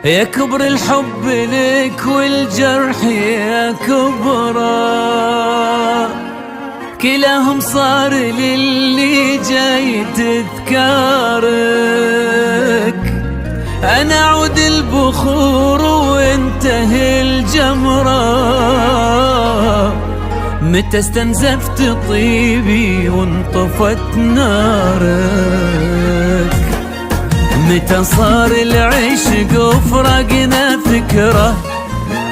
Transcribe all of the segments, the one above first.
يا كبر الحب لك والجرح يا كبره، كلاهم صار للي جاي تذكارك. أنا عود البخور وانتهي الجمرة، متى استنزفت طيبي وانطفت نارك. متى صار العشق وفرقنا فكرة،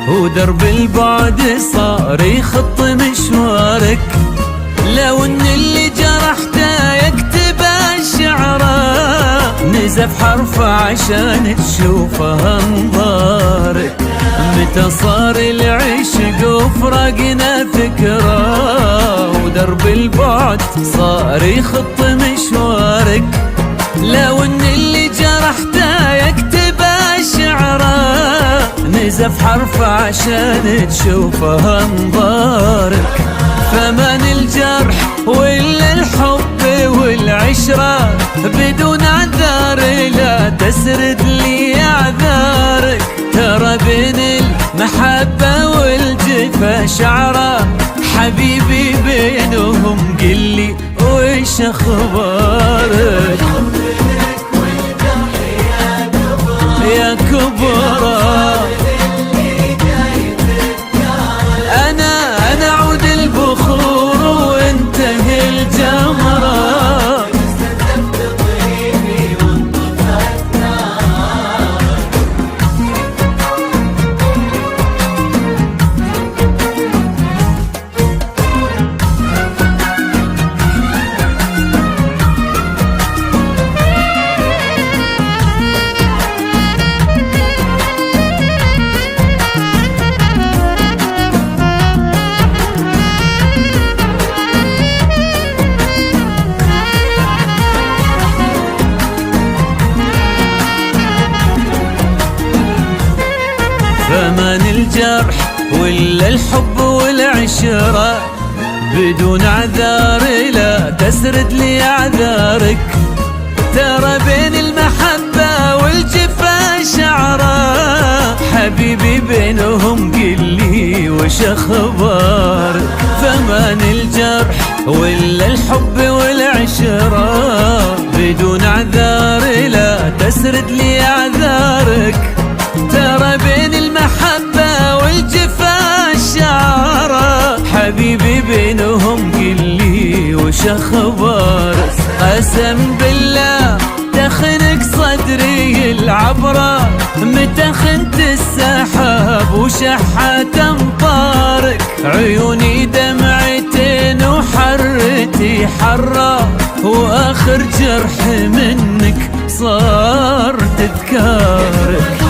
ودرب البعد صار يخط مشوارك. لو ان اللي جرحته يكتب الشعره، نزف حرف عشان تشوفه انظارك. متى صار العشق وفرقنا فكرة، ودرب البعد صار يخط مشوارك. لو ان اللي جرحته يكتب الشعره، نزف حرف عشان تشوفه انظارك. فمن الجرح ولا الحب والعشرة، بدون عذار لا تسرد لي اعذارك. ترى بين المحبة والجفا شعرة، حبيبي بينهم قلي وش اخبارك. يا كبرى أنا عود البخور وانتهي الجمرة. فمن الجرح ولا الحب والعشرة، بدون عذار لا تسرد لي اعذارك. ترى بين المحبة والجفا شعرة، حبيبي بينهم قلي وش اخبارك. فمن الجرح ولا الحب والعشرة، بدون عذار لا تسرد لي اعذارك. ترى بين المحبة والجفا شعرة، حبيبي بينهم قلي وش اخبارك. قسم بالله تخنق صدري العبرة، متى خنت السحاب وشحت امطارك. عيوني دمعتين وحرتي حرة، واخر جرح منك صار تذكارك.